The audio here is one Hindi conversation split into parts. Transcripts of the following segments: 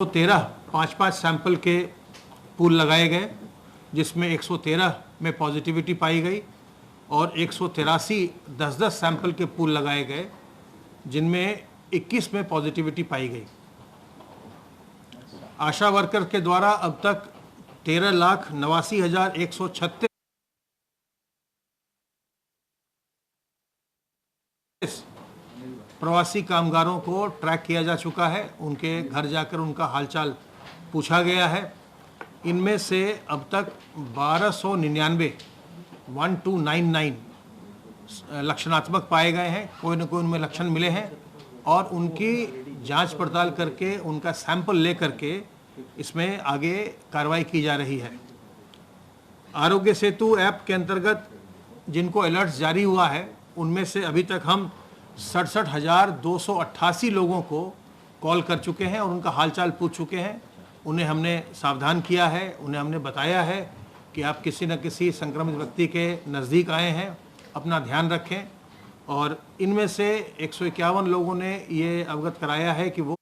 113 5-5 सैंपल के पूल लगाए गए, जिसमें 113 में पॉजिटिविटी पाई गई और 183 10-10 सैंपल के पूल लगाए गए, जिनमें 21 में पॉजिटिविटी पाई गई। आशा वर्कर के द्वारा अब तक 13,89,136 प्रवासी कामगारों को ट्रैक किया जा चुका है। उनके घर जाकर उनका हालचाल पूछा गया है। इनमें से अब तक 1299 लक्षणात्मक पाए गए हैं, कोई न कोई उनमें लक्षण मिले हैं और उनकी जांच पड़ताल करके उनका सैंपल ले करके इसमें आगे कार्रवाई की जा रही है। आरोग्य सेतु ऐप के अंतर्गत जिनको अलर्ट्स जारी हुआ है, उनमें से अभी तक हम 67,288 लोगों को कॉल कर चुके हैं और उनका हालचाल पूछ चुके हैं। उन्हें हमने सावधान किया है, उन्हें हमने बताया है कि आप किसी न किसी संक्रमित व्यक्ति के नज़दीक आए हैं, अपना ध्यान रखें। और इनमें से 151 लोगों ने ये अवगत कराया है कि वो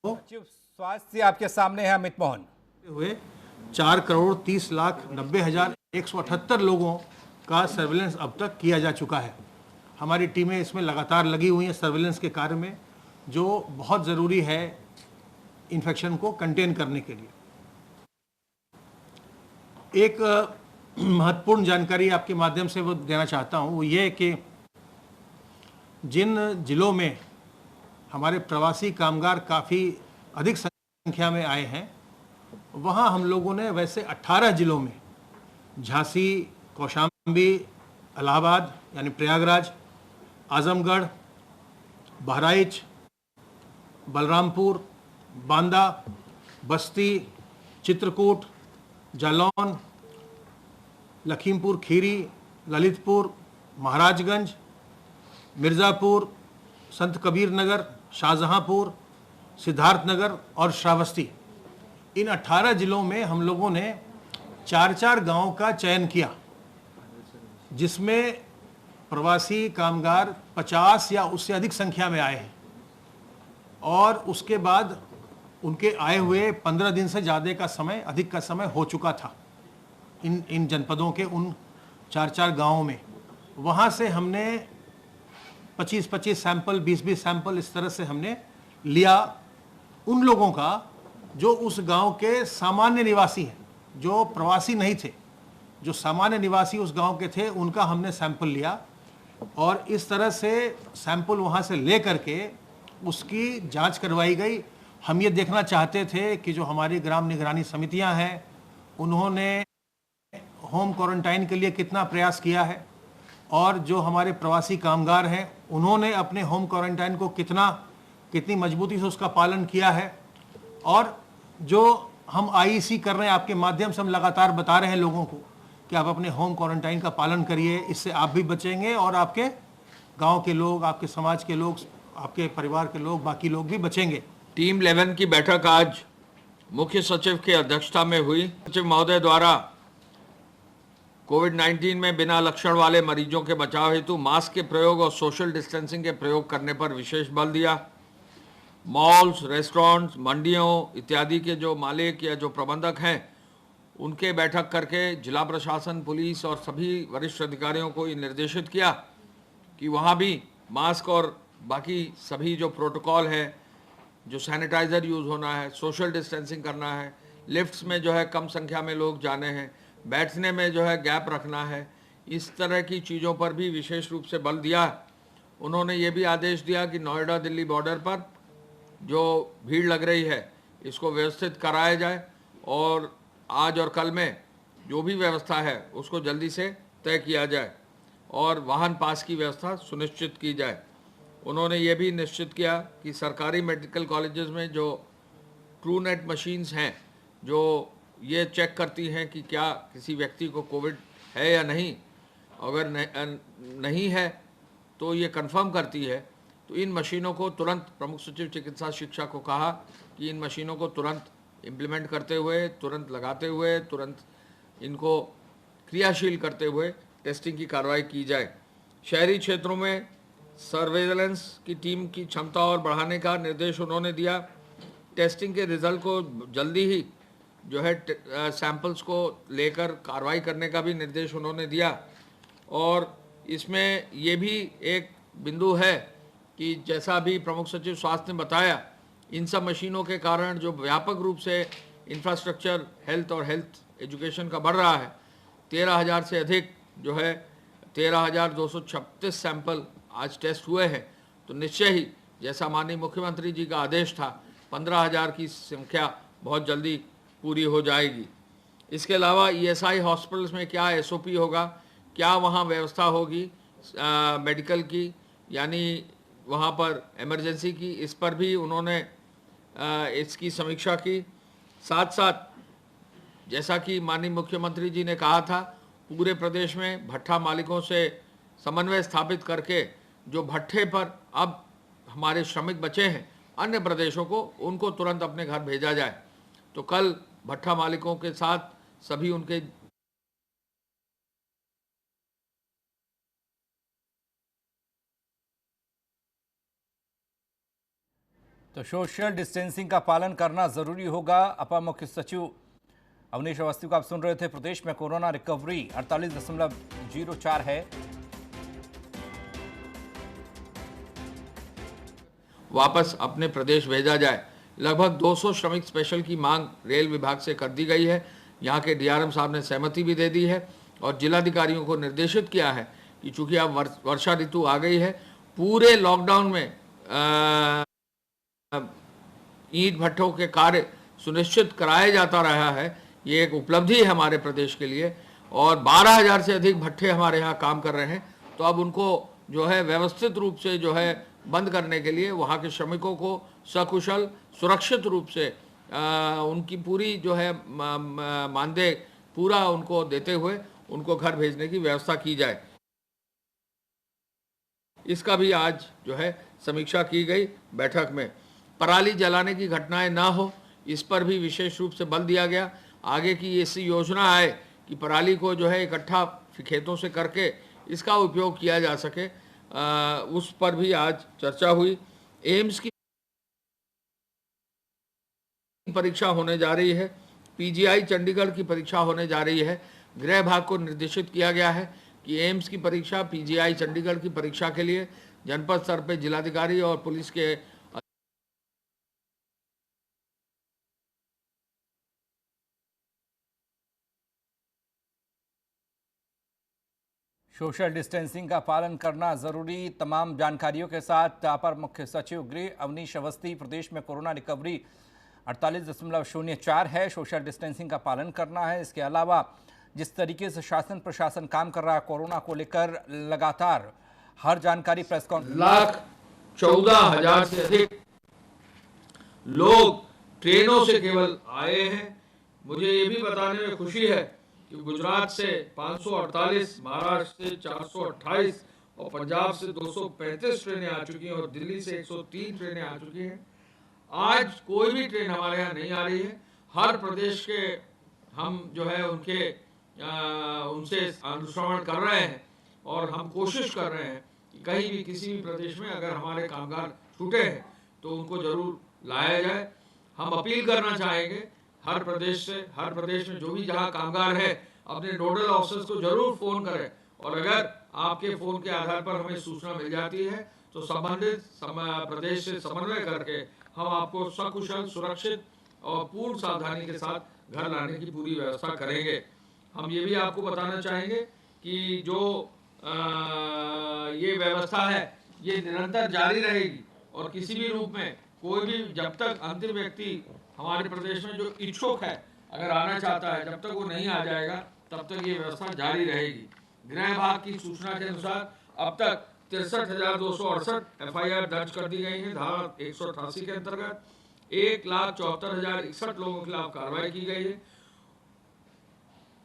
सचिव स्वास्थ्य आपके सामने है अमित मोहन। हुए 4,30,90,178 लोगों का सर्विलेंस अब तक किया जा चुका है। हमारी टीमें इसमें लगातार लगी हुई हैं सर्विलेंस के कार्य में, जो बहुत ज़रूरी है इन्फेक्शन को कंटेन करने के लिए। एक महत्वपूर्ण जानकारी आपके माध्यम से वो देना चाहता हूँ, वो ये कि जिन जिलों में हमारे प्रवासी कामगार काफ़ी अधिक संख्या में आए हैं, वहाँ हम लोगों ने वैसे 18 जिलों में झांसी, कौशाम्बी, इलाहाबाद यानी प्रयागराज, आजमगढ़, बहराइच, बलरामपुर, बांदा, बस्ती, चित्रकूट, जालौन, लखीमपुर खीरी, ललितपुर, महाराजगंज, मिर्ज़ापुर, संत कबीर नगर, शाहजहांपुर, सिद्धार्थनगर और श्रावस्ती, इन 18 जिलों में हम लोगों ने 4-4 गांवों का चयन किया, जिसमें प्रवासी कामगार 50 या उससे अधिक संख्या में आए हैं और उसके बाद उनके आए हुए 15 दिन से ज़्यादा का समय, अधिक का समय हो चुका था इन जनपदों के उन 4-4 गांवों में। वहाँ से हमने 25-25 सैंपल, 20-20 सैंपल इस तरह से हमने लिया उन लोगों का जो उस गांव के सामान्य निवासी हैं, जो प्रवासी नहीं थे, जो सामान्य निवासी उस गांव के थे, उनका हमने सैंपल लिया और इस तरह से सैंपल वहां से ले करके उसकी जांच करवाई गई। हम ये देखना चाहते थे कि जो हमारी ग्राम निगरानी समितियां हैं, उन्होंने होम क्वारंटाइन के लिए कितना प्रयास किया है और जो हमारे प्रवासी कामगार हैं, उन्होंने अपने होम क्वारंटाइन को कितनी मजबूती से उसका पालन किया है। और जो हम आईईसी कर रहे हैं, आपके माध्यम से हम लगातार बता रहे हैं लोगों को कि आप अपने होम क्वारंटाइन का पालन करिए, इससे आप भी बचेंगे और आपके गांव के लोग, आपके समाज के लोग, आपके परिवार के लोग, बाकी लोग भी बचेंगे। टीम 11 की बैठक आज मुख्य सचिव की अध्यक्षता में हुई। सचिव महोदय द्वारा कोविड-19 में बिना लक्षण वाले मरीजों के बचाव हेतु मास्क के प्रयोग और सोशल डिस्टेंसिंग के प्रयोग करने पर विशेष बल दिया। मॉल्स, रेस्टोरेंट्स, मंडियों इत्यादि के जो मालिक या जो प्रबंधक हैं, उनके बैठक करके जिला प्रशासन, पुलिस और सभी वरिष्ठ अधिकारियों को ये निर्देशित किया कि वहाँ भी मास्क और बाकी सभी जो प्रोटोकॉल है, जो सैनिटाइज़र यूज़ होना है, सोशल डिस्टेंसिंग करना है, लिफ्ट्स में जो है कम संख्या में लोग जाने हैं, बैठने में जो है गैप रखना है, इस तरह की चीज़ों पर भी विशेष रूप से बल दिया। उन्होंने ये भी आदेश दिया कि नोएडा दिल्ली बॉर्डर पर जो भीड़ लग रही है, इसको व्यवस्थित कराया जाए और आज और कल में जो भी व्यवस्था है उसको जल्दी से तय किया जाए और वाहन पास की व्यवस्था सुनिश्चित की जाए। उन्होंने ये भी निश्चित किया कि सरकारी मेडिकल कॉलेजेस में जो ट्रूनेट मशीन्स हैं, जो ये चेक करती हैं कि क्या किसी व्यक्ति को कोविड है या नहीं, अगर नहीं है तो ये कंफर्म करती है, तो इन मशीनों को तुरंत, प्रमुख सचिव चिकित्सा शिक्षा को कहा कि इन मशीनों को तुरंत इम्प्लीमेंट करते हुए, तुरंत लगाते हुए, तुरंत इनको क्रियाशील करते हुए टेस्टिंग की कार्रवाई की जाए। शहरी क्षेत्रों में सर्वेलेंस की टीम की क्षमता और बढ़ाने का निर्देश उन्होंने दिया। टेस्टिंग के रिजल्ट को जल्दी ही जो है सैंपल्स को लेकर कार्रवाई करने का भी निर्देश उन्होंने दिया। और इसमें ये भी एक बिंदु है कि जैसा अभी प्रमुख सचिव स्वास्थ्य ने बताया, इन सब मशीनों के कारण जो व्यापक रूप से इंफ्रास्ट्रक्चर हेल्थ और हेल्थ एजुकेशन का बढ़ रहा है, 13,000 से अधिक जो है 13,236 सैंपल आज टेस्ट हुए हैं। तो निश्चय ही जैसा माननीय मुख्यमंत्री जी का आदेश था, 15,000 की संख्या बहुत जल्दी पूरी हो जाएगी। इसके अलावा ईएसआई हॉस्पिटल्स में क्या एसओपी होगा, क्या वहाँ व्यवस्था होगी मेडिकल की, यानी वहाँ पर इमरजेंसी की, इस पर भी उन्होंने इसकी समीक्षा की। साथ साथ जैसा कि माननीय मुख्यमंत्री जी ने कहा था, पूरे प्रदेश में भट्ठा मालिकों से समन्वय स्थापित करके जो भट्ठे पर अब हमारे श्रमिक बचे हैं अन्य प्रदेशों को, उनको तुरंत अपने घर भेजा जाए। तो कल भट्ठा मालिकों के साथ सभी उनके तो सोशल डिस्टेंसिंग का पालन करना जरूरी होगा। अपर मुख्य सचिव अवनीश अवस्थी को आप सुन रहे थे। प्रदेश में कोरोना रिकवरी 48.04 है। वापस अपने प्रदेश भेजा जाए। लगभग 200 श्रमिक स्पेशल की मांग रेल विभाग से कर दी गई है। यहाँ के डीआरएम साहब ने सहमति भी दे दी है और जिलाधिकारियों को निर्देशित किया है कि चूंकि अब वर्षा ऋतु आ गई है, पूरे लॉकडाउन में ईंट भट्ठों के कार्य सुनिश्चित कराया जाता रहा है। ये एक उपलब्धि है हमारे प्रदेश के लिए और 12,000 से अधिक भट्ठे हमारे यहाँ काम कर रहे हैं। तो अब उनको जो है व्यवस्थित रूप से जो है बंद करने के लिए वहाँ के श्रमिकों को सकुशल सुरक्षित रूप से उनकी पूरी जो है मानदेय पूरा उनको देते हुए उनको घर भेजने की व्यवस्था की जाए। इसका भी आज जो है समीक्षा की गई बैठक में। पराली जलाने की घटनाएं ना हो, इस पर भी विशेष रूप से बल दिया गया। आगे की ऐसी योजना आए कि पराली को जो है इकट्ठा खेतों से करके इसका उपयोग किया जा सके, उस पर भी आज चर्चा हुई। एम्स की परीक्षा होने जा रही है, पीजीआई चंडीगढ़ की परीक्षा होने जा रही है। गृह विभाग को निर्देशित किया गया है कि एम्स की परीक्षा, पीजीआई चंडीगढ़ की परीक्षा के लिए जनपद स्तर पर जिलाधिकारी और पुलिस के सोशल डिस्टेंसिंग का पालन करना जरूरी। तमाम जानकारियों के साथ अपर मुख्य सचिव गृह अवनीश अवस्थी। प्रदेश में कोरोना रिकवरी 48.04 है। सोशल डिस्टेंसिंग का पालन करना है। इसके अलावा जिस तरीके से शासन प्रशासन काम कर रहा है कोरोना को लेकर, लगातार हर जानकारी प्रेस कॉन्फ्रेंस। 1,14,000 से अधिक लोग ट्रेनों से केवल आए हैं। मुझे ये भी बताने में खुशी है कि गुजरात से 548, महाराष्ट्र से 428 और पंजाब से 235 ट्रेनें आ चुकी हैं और दिल्ली से 103 ट्रेनें आ चुकी हैं। आज कोई भी ट्रेन हमारे यहाँ नहीं आ रही है। हर प्रदेश के हम जो है उनसे अनुश्रवण कर रहे हैं और हम कोशिश कर रहे हैं कि कहीं भी किसी भी प्रदेश में अगर हमारे कामगार छूटे हैं तो उनको जरूर लाया जाए। हम अपील करना चाहेंगे हर प्रदेश से, हर प्रदेश में जो भी जहाँ कामगार है अपने नोडल ऑफिसर्स को जरूर फोन करें और अगर आपके फोन के आधार पर हमें सूचना मिल जाती है तो संबंधित प्रदेश से समन्वय करके हम आपको सकुशल, सुरक्षित और पूर्ण सावधानी के साथ घर लाने की पूरी व्यवस्था करेंगे। हम ये भी आपको बताना चाहेंगे कि जो ये व्यवस्था है ये निरंतर जारी रहेगी और किसी भी रूप में कोई भी जब तक अंतिम व्यक्ति हमारे प्रदेश में जो इच्छुक है अगर आना चाहता है, जब तक वो नहीं आ जाएगा तब तक ये व्यवस्था जारी रहेगी। गृह विभाग की सूचना के अनुसार अब तक 63,268 एफआईआर दर्ज कर दी गई है। धारा 188 के अंतर्गत 1,74,061 लोगों के खिलाफ कार्रवाई की गई है।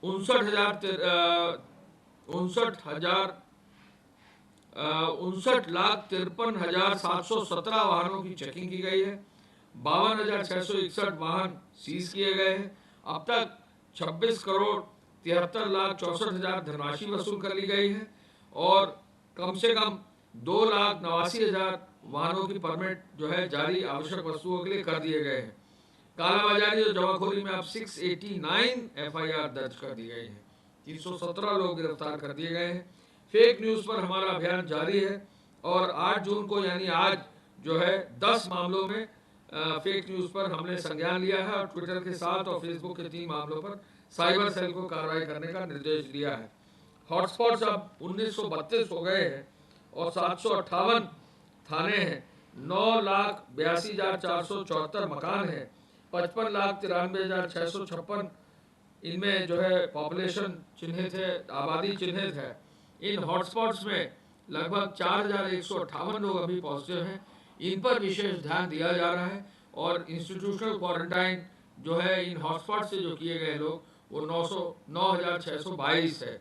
59,53,717 वाहनों की चेकिंग की गई है। 52,661 वाहन सीज किए गए हैं। अब तक 26 करोड़ 73,64,000 धनराशि वसूल कर ली गई है और कम से कम 2,89,000 वाहनों की परमिट जो है जारी आवश्यक वस्तुओं के लिए कर दिए गए हैं। कालाबाजारी और जमाखोरी में अब 689 FIR दर्ज कर दी गई है। 317 लोग गिरफ्तार कर दिए गए हैं। फेक न्यूज पर हमारा अभियान जारी है और 8 जून को यानी आज जो है 10 मामलों में फेक न्यूज पर हमने संज्ञान लिया है और ट्विटर के 7 और फेसबुक के 3 मामलों पर साइबर सेल को कार्रवाई करने का निर्देश दिया है। हॉटस्पॉट्स अब 1932 हो गए हैं और 758 थाने हैं। 9,82,474 मकान है। 55,93,656 इनमें जो है पॉपुलेशन चिन्हित है, आबादी चिन्हित है। इन हॉटस्पॉट्स में लगभग 4,158 लोग अभी पॉजिटिव हैं। इन पर विशेष ध्यान दिया जा रहा है और इंस्टीट्यूशनल क्वारंटाइन जो है इन हॉटस्पॉट से जो किए गए लोग वो 9,622 है।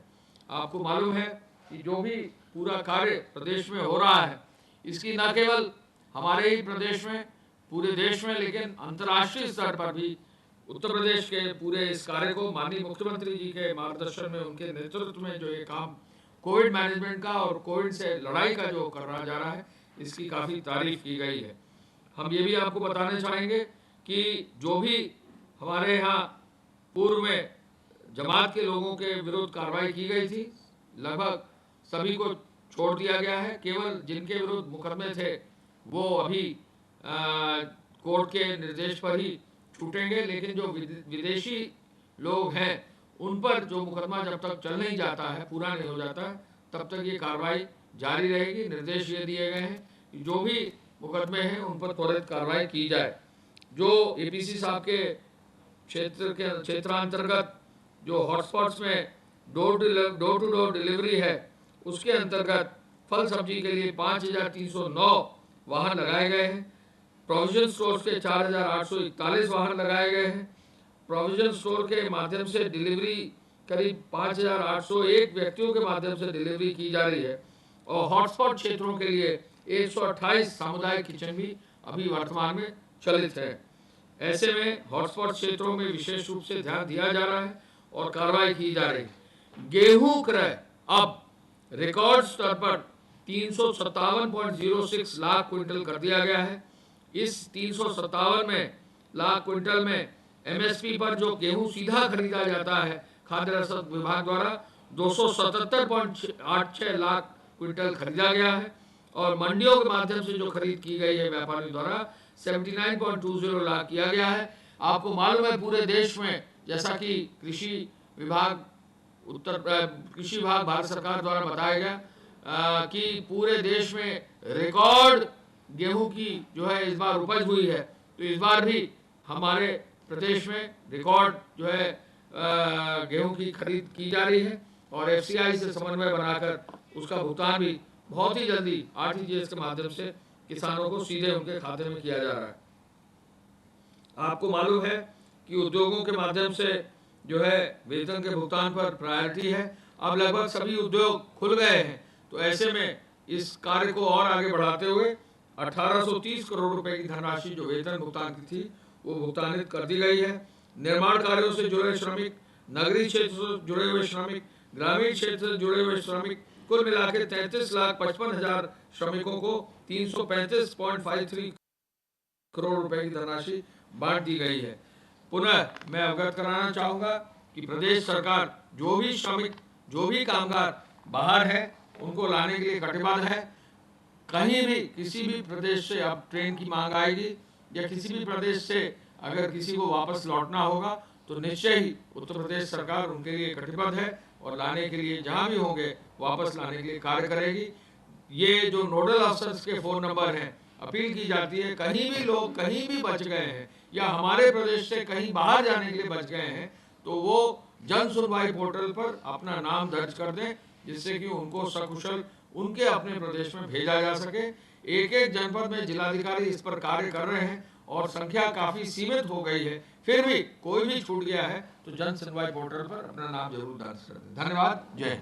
आपको मालूम है कि जो भी पूरा कार्य प्रदेश में हो रहा है इसकी न केवल हमारे ही प्रदेश में, पूरे देश में, लेकिन अंतर्राष्ट्रीय स्तर पर भी उत्तर प्रदेश के पूरे इस कार्य को माननीय मुख्यमंत्री जी के मार्गदर्शन में, उनके नेतृत्व में जो ये काम कोविड मैनेजमेंट का और कोविड से लड़ाई का जो करा जा रहा है इसकी काफ़ी तारीफ की गई है। हम ये भी आपको बताना चाहेंगे कि जो भी हमारे यहाँ पूर्व में जमात के लोगों के विरुद्ध कार्रवाई की गई थी लगभग सभी को छोड़ दिया गया है। केवल जिनके विरुद्ध मुकदमे थे वो अभी कोर्ट के निर्देश पर ही छूटेंगे, लेकिन जो विदेशी लोग हैं उन पर जो मुकदमा जब तक चल नहीं जाता है, पूरा नहीं हो जाता है, तब तक ये कार्रवाई जारी रहेगी। निर्देश ये दिए गए हैं कि जो भी मुकदमे हैं उन पर त्वरित कार्रवाई की जाए। जो APC साहब के क्षेत्रांतर्गत जो हॉटस्पॉट्स में डोर टू डोर डिलीवरी है उसके अंतर्गत फल सब्जी के लिए 5,309 वाहन लगाए गए हैं। प्रोविजन स्टोर्स के 4,841 वाहन लगाए गए हैं। प्रोविजन स्टोर के माध्यम से डिलीवरी करीब 5,801 व्यक्तियों के माध्यम से डिलीवरी की जा रही है और हॉटस्पॉट क्षेत्रों के लिए 128 सामुदायिक किचन भी अभी वर्तमान में चलित है। ऐसे में हॉटस्पॉट क्षेत्रों में विशेष रूप से ध्यान दिया जा रहा है और कार्रवाई की जा रही है। गेहूं क्रय अब रिकॉर्ड स्तर पर 357.06 लाख क्विंटल कर दिया गया है। इस 357 लाख क्विंटल में MSP पर जो गेहूं सीधा खरीदा जाता है खाद्य रसद विभाग द्वारा 277.86 लाख क्विंटल खरीदा गया है और मंडियों के माध्यम से जो खरीद की गई है व्यापारियों द्वारा 79.20 लाख किया गया है। आपको मालूम है पूरे देश में जैसा कि कृषि विभाग भारत सरकार द्वारा बताया गया कि पूरे देश में रिकॉर्ड गेहूं की जो है इस बार उपज हुई है, तो इस बार भी हमारे प्रदेश में रिकॉर्ड जो है गेहूं की खरीद की जा रही है और FCI से समन्वय बनाकर उसका भुगतान भी बहुत ही जल्दी RTGS के माध्यम से किसानों को सीधे उनके खाते में किया जा रहा है। आपको मालूम है कि उद्योगों के माध्यम से जो है वेतन के भुगतान पर प्रायोरिटी है। अब लगभग सभी उद्योग खुल गए हैं, तो ऐसे में इस कार्य को और आगे बढ़ाते हुए 1830 करोड़ रुपए की धनराशि जो वेतन भुगतान की थी वो भुगतानित कर दी गई है। निर्माण कार्यों से जुड़े श्रमिक, नगरीय क्षेत्र से जुड़े हुए श्रमिक, ग्रामीण क्षेत्र से जुड़े हुए श्रमिक, कुल मिलाकर 33,55,000 श्रमिकों को 335.53 करोड़ रुपए की धनराशि बांट दी गई है। पुनः मैं अवगत कराना चाहूँगा कि प्रदेश सरकार जो भी श्रमिक, जो भी कामगार बाहर है उनको लाने के लिए कटिबद्ध है। कहीं भी किसी भी प्रदेश से अब ट्रेन की मांग आएगी या किसी भी प्रदेश से अगर किसी को वापस लौटना होगा तो निश्चय ही उत्तर प्रदेश सरकार उनके लिए कटिबद्ध है और लाने के लिए जहाँ भी होंगे वापस लाने के लिए कार्य करेगी। ये जो नोडल अफसर्स के फ़ोन नंबर हैं, अपील की जाती है कहीं भी लोग कहीं भी बच गए हैं या हमारे प्रदेश से कहीं बाहर जाने के लिए बच गए हैं तो वो जन सुनवाई पोर्टल पर अपना नाम दर्ज कर दें, जिससे कि उनको सकुशल उनके अपने प्रदेश में भेजा जा सके। एक एक जनपद में जिलाधिकारी इस पर कार्य कर रहे हैं और संख्या काफी सीमित हो गई है। फिर भी कोई भी छूट गया है तो जन सुनवाई पोर्टल पर अपना नाम जरूर दर्ज कर दें। धन्यवाद। जय हिंद।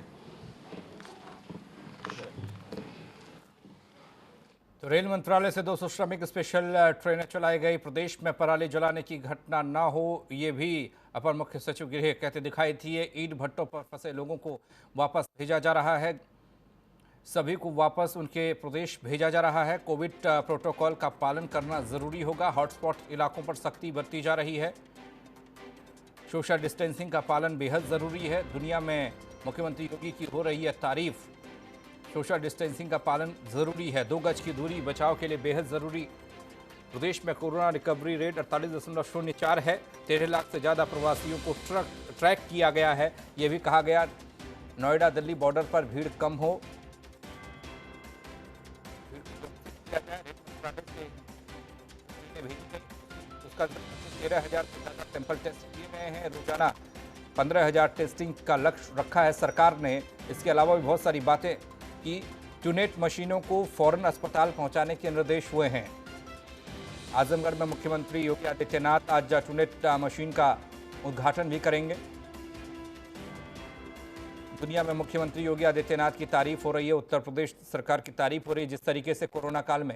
तो रेल मंत्रालय से 200 श्रमिक स्पेशल ट्रेनें चलाई गई। प्रदेश में पराली जलाने की घटना ना हो, ये भी अपर मुख्य सचिव गृह कहते दिखाई दिए। ईंट भट्टों पर फंसे लोगों को वापस भेजा जा रहा है, सभी को वापस उनके प्रदेश भेजा जा रहा है। कोविड प्रोटोकॉल का पालन करना जरूरी होगा। हॉटस्पॉट इलाकों पर सख्ती बरती जा रही है। सोशल डिस्टेंसिंग का पालन बेहद जरूरी है। दुनिया में मुख्यमंत्री योगी की हो रही है तारीफ। सोशल डिस्टेंसिंग का पालन जरूरी है। 2 गज की दूरी बचाव के लिए बेहद जरूरी। प्रदेश में कोरोना रिकवरी रेट 48.04 है। 13 लाख से ज़्यादा प्रवासियों को ट्रैक किया गया है। ये भी कहा गया नोएडा दिल्ली बॉर्डर पर भीड़ कम हो। उसका 13,000 से ज़्यादा सैंपल टेस्ट किए गए हैं। रोजाना 15,000 टेस्टिंग का लक्ष्य रखा है सरकार ने। इसके अलावा भी बहुत सारी बातें की। ट्यूनेट मशीनों को फौरन अस्पताल पहुंचाने के निर्देश हुए हैं। आजमगढ़ में मुख्यमंत्री योगी आदित्यनाथ आज ट्यूनेट मशीन का उद्घाटन भी करेंगे। दुनिया में मुख्यमंत्री योगी आदित्यनाथ की तारीफ हो रही है। उत्तर प्रदेश सरकार की तारीफ हो रही है। जिस तरीके से कोरोना काल में